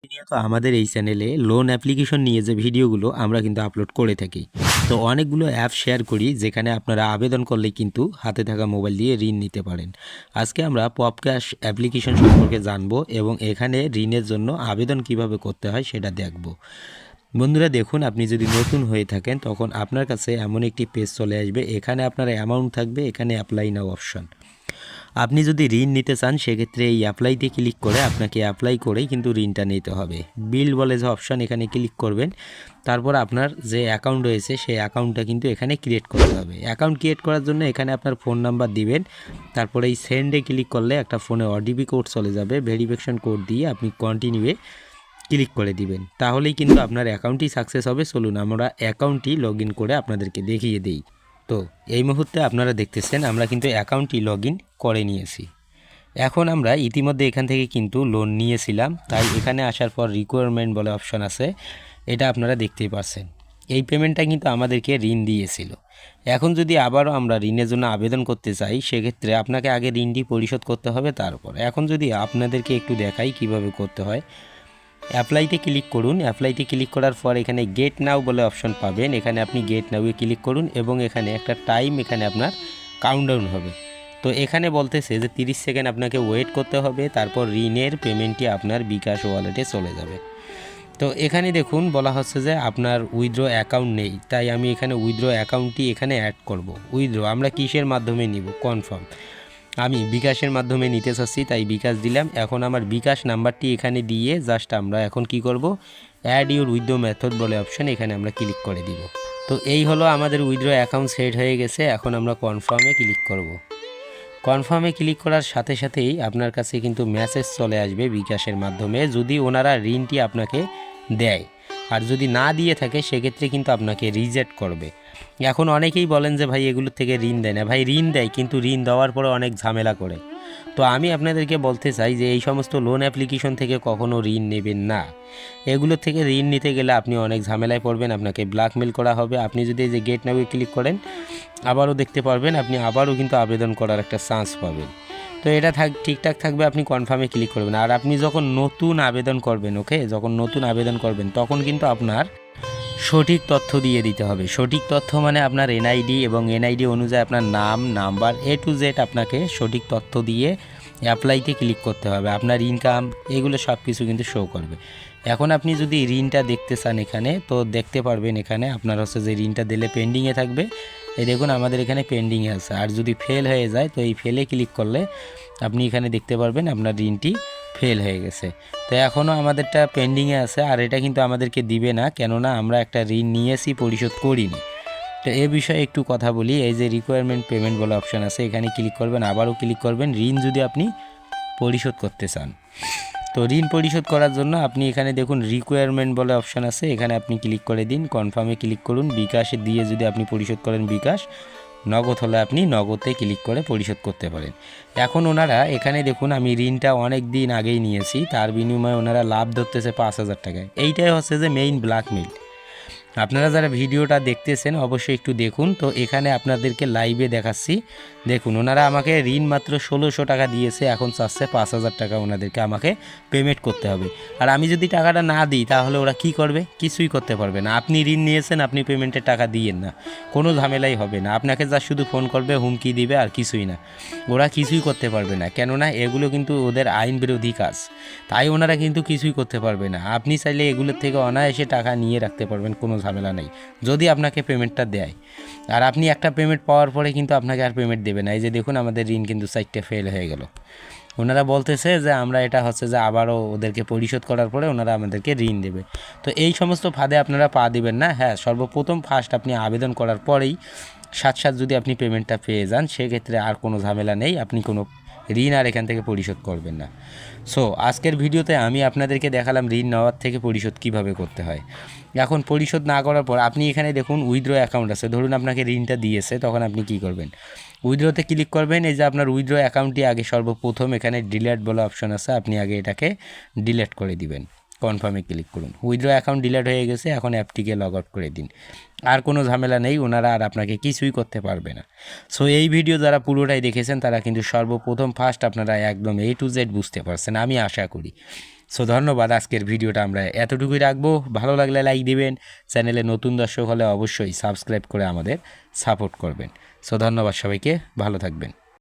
প্রতিনিয়ত আমাদের এই চ্যানেলে লোন অ্যাপ্লিকেশন নিয়ে যে ভিডিওগুলো আমরা কিন্তু আপলোড করে থাকি। তো অনেকগুলো অ্যাপ শেয়ার করি যেখানে আপনারা আবেদন করলে কিন্তু হাতে থাকা মোবাইল দিয়ে ঋণ নিতে পারেন। আজকে আমরা পপক্যাশ অ্যাপ্লিকেশন সম্পর্কে জানবো এবং এখানে ঋণের জন্য আবেদন কিভাবে করতে হয় সেটা দেখব। বন্ধুরা দেখুন, আপনি যদি নতুন হয়ে থাকেন তখন আপনার কাছে এমন একটি পেজ চলে আসবে। এখানে আপনার অ্যামাউন্ট থাকবে, এখানে অ্যাপ্লাই নাও অপশন। আপনি যদি ঋণ নিতে চান সেক্ষেত্রে এই অ্যাপ্লাইতে ক্লিক করে আপনাকে অ্যাপ্লাই করেই কিন্তু ঋণটা নিতে হবে। বিল বলে যে অপশান, এখানে ক্লিক করবেন। তারপর আপনার যে অ্যাকাউন্ট রয়েছে সেই অ্যাকাউন্টটা কিন্তু এখানে ক্রিয়েট করতে হবে। অ্যাকাউন্ট ক্রিয়েট করার জন্য এখানে আপনার ফোন নাম্বার দিবেন। তারপরে এই সেন্ডে ক্লিক করলে একটা ফোনে ওটিপি কোড চলে যাবে। ভেরিফিকেশন কোড দিয়ে আপনি কন্টিনিউয়ে ক্লিক করে দিবেন, তাহলেই কিন্তু আপনার অ্যাকাউন্টটি সাকসেস হবে। চলুন আমরা অ্যাকাউন্টটি লগ ইন করে আপনাদেরকে দেখিয়ে দিই। তো এই মুহূর্তে আপনারা দেখতেছেন আমরা কিন্তু অ্যাকাউন্টটি লগ ইন করে নিয়েছি। এখন আমরা ইতিমধ্যে এখান থেকে কিন্তু লোন নিয়েছিলাম, তাই এখানে আসার পর রিকোয়ারমেন্ট বলে অপশন আছে, এটা আপনারা দেখতেই পাচ্ছেন। এই পেমেন্টটা কিন্তু আমাদেরকে ঋণ দিয়েছিল। এখন যদি আবারও আমরা ঋণের জন্য আবেদন করতে চাই সেক্ষেত্রে আপনাকে আগে ঋণটি পরিশোধ করতে হবে। তারপর এখন যদি আপনাদেরকে একটু দেখাই কিভাবে করতে হয়, অ্যাপ্লাইতে ক্লিক করুন। অ্যাপ্লাইতে ক্লিক করার পর এখানে গেট নাও বলে অপশন পাবেন, এখানে আপনি গেট নাওয়ে ক্লিক করুন এবং এখানে একটা টাইম এখানে আপনার কাউন্টডাউন হবে। তো এখানে বলতেছে যে 30 সেকেন্ড আপনাকে ওয়েট করতে হবে, তারপর ঋণের পেমেন্টটি আপনার বিকাশ ওয়ালেটে চলে যাবে। তো এখানে দেখুন বলা হচ্ছে যে আপনার উইথড্র অ্যাকাউন্ট নেই, তাই আমি এখানে উইথড্র অ্যাকাউন্টটি এখানে অ্যাড করব। উইথড্র আমরা কিসের মাধ্যমে নিব, কনফার্ম। আমি বিকাশের মাধ্যমে নিতে চাচ্ছি, তাই বিকাশ দিলাম। এখন আমার বিকাশ নাম্বারটি এখানে দিয়ে জাস্ট আমরা এখন কি করব, অ্যাড ইউর উইথড্র মেথড বলে অপশন, এখানে আমরা ক্লিক করে দিব। তো এই হলো আমাদের উইথড্র অ্যাকাউন্ট সেট হয়ে গেছে। এখন আমরা কনফার্মে ক্লিক করব। কনফার্মে ক্লিক করার সাথে সাথেই আপনার কাছে কিন্তু মেসেজ চলে আসবে বিকাশের মাধ্যমে, যদি ওনারা ঋণটি আপনাকে দেয়। আর যদি না দিয়ে থাকে সেক্ষেত্রে কিন্তু আপনাকে রিজেক্ট করবে। এখন অনেকেই বলেন যে ভাই এগুলোর থেকে ঋণ দেয় না। ভাই ঋণ দেয়, কিন্তু ঋণ দেওয়ার পরে অনেক ঝামেলা করে। তো আমি আপনাদেরকে বলতে চাই যে এই সমস্ত লোন অ্যাপ্লিকেশন থেকে কখনো ঋণ নেবেন না। এগুলোর থেকে ঋণ নিতে গেলে আপনি অনেক ঝামেলায় পড়বেন, আপনাকে ব্ল্যাকমেল করা হবে। আপনি যদি এই যে গেট নাও ক্লিক করেন আবারও দেখতে পারবেন, আপনি আবারও কিন্তু আবেদন করার একটা চান্স পাবেন। তো এটা ঠিকঠাক থাকবে, আপনি কনফার্মে ক্লিক করবেন। আর আপনি যখন নতুন আবেদন করবেন, ওকে, যখন নতুন আবেদন করবেন তখন কিন্তু আপনার সঠিক তথ্য দিয়ে দিতে হবে। সঠিক তথ্য মানে আপনার এনআইডি, এবং এনআইডি অনুযায়ী আপনার নাম, নাম্বার, টু জেড আপনাকে সঠিক তথ্য দিয়ে অ্যাপ্লাইতে ক্লিক করতে হবে। আপনার ইনকাম এগুলো সব কিছু কিন্তু শো করবে। এখন আপনি যদি ঋণটা দেখতে চান এখানে, তো দেখতে পারবেন এখানে আপনার হচ্ছে যে ঋণটা দিলে পেন্ডিংয়ে থাকবে। এই দেখুন আমাদের এখানে পেন্ডিংয়ে আছে। আর যদি ফেল হয়ে যায় তো এই ফেলে ক্লিক করলে আপনি এখানে দেখতে পারবেন আপনার ঋণটি ফেল হয়ে গেছে। তো এখনও আমাদেরটা পেন্ডিংয়ে আছে, আর এটা কিন্তু আমাদেরকে দিবে না, কেননা আমরা একটা ঋণ নিয়েছি, পরিশোধ করিনি। তো এ বিষয়ে একটু কথা বলি। এই যে রিকোয়ারমেন্ট পেমেন্ট বলে অপশান আছে, এখানে ক্লিক করবেন, আবারও ক্লিক করবেন ঋণ যদি আপনি পরিশোধ করতে চান। তো ঋণ পরিশোধ করার জন্য আপনি এখানে দেখুন রিকোয়ারমেন্ট বলে অপশান আছে, এখানে আপনি ক্লিক করে দিন। কনফার্মে ক্লিক করুন। বিকাশে দিয়ে যদি আপনি পরিশোধ করেন বিকাশ, নগদ হলে আপনি নগদে ক্লিক করে পরিশোধ করতে পারেন। এখন ওনারা এখানে দেখুন আমি ঋণটা অনেক দিন আগেই নিয়েছি, তার বিনিময়ে ওনারা লাভ ধরতেছে 5,000 টাকায়। এইটাই হচ্ছে যে মেইন ব্ল্যাকমেইল। আপনারা যারা ভিডিওটা দেখতেছেন অবশ্যই একটু দেখুন। তো এখানে আপনাদেরকে লাইভে দেখাচ্ছি, দেখুন ওনারা আমাকে ঋণ মাত্র 1600 টাকা দিয়েছে, এখন চাচ্ছে 5,000 টাকা ওনাদেরকে আমাকে পেমেন্ট করতে হবে। আর আমি যদি টাকাটা না দিই তাহলে ওরা কি করবে, কিছুই করতে পারবে না। আপনি ঋণ নিয়েছেন, আপনি পেমেন্টের টাকা দিয়েন না, কোনো ঝামেলাই হবে না। আপনাকে যা শুধু ফোন করবে, হুমকি দিবে, আর কিছুই না। ওরা কিছুই করতে পারবে না, কেননা এগুলো কিন্তু ওদের আইন বিরোধী কাজ, তাই ওনারা কিন্তু কিছুই করতে পারবে না। আপনি চাইলে এগুলোর থেকে অনায়াসে টাকা নিয়ে রাখতে পারবেন, কোনো ঝামেলা নেই, যদি আপনাকে পেমেন্টটা দেয়। আর আপনি একটা পেমেন্ট পাওয়ার পরে কিন্তু আপনাকে আর পেমেন্ট দেবে না। এই যে দেখুন আমাদের ঋণ কিন্তু 4টে ফেল হয়ে গেল। ওনারা বলতেছে যে আমরা এটা হচ্ছে যে আবারও ওদেরকে পরিশোধ করার পরে ওনারা আমাদেরকে ঋণ দেবে। তো এই সমস্ত ফাঁদে আপনারা পা দিবেন না। হ্যাঁ, সর্বপ্রথম ফার্স্ট আপনি আবেদন করার পরেই সাথে যদি আপনি পেমেন্টটা পেয়ে যান সেক্ষেত্রে আর কোনো ঝামেলা নেই, আপনি কোনো ঋণ আর এখান থেকে পরিশোধ করবেন না। সো আজকের ভিডিওতে আমি আপনাদেরকে দেখালাম ঋণ নেওয়ার থেকে পরিশোধ কিভাবে করতে হয়। এখন পরিশোধ না করার পর আপনি এখানে দেখুন উইথড্র অ্যাকাউন্ট আছে, ধরুন আপনাকে ঋণটা দিয়েছে, তখন আপনি কি করবেন, উইথড্রতে ক্লিক করবেন। এই যে আপনার উইথড্র অ্যাকাউন্টটি আগে সর্বপ্রথম এখানে ডিলেট বলে অপশন আছে, আপনি আগে এটাকে ডিলেট করে দিবেন। কনফার্মে ক্লিক করুন। উইথড্র অ্যাকাউন্ট ডিলেট হয়ে গেছে, এখন অ্যাপটিকে লগ আউট করে দিন। আর কোনো ঝামেলা নেই, ওনারা আর আপনাকে কিছুই করতে পারবে না। সো এই ভিডিও যারা পুরোটাই দেখেছেন তারা কিন্তু সর্বপ্রথম ফার্স্ট আপনারা একদম টু জেড বুঝতে পারছেন, আমি আশা করি। সো ধন্যবাদ, আজকের ভিডিওটা আমরা এতটুকুই রাখবো। ভালো লাগলে লাইক দিবেন, চ্যানেলে নতুন দর্শক হলে অবশ্যই সাবস্ক্রাইব করে আমাদের সাপোর্ট করবেন। সো ধন্যবাদ সবাইকে, ভালো থাকবেন।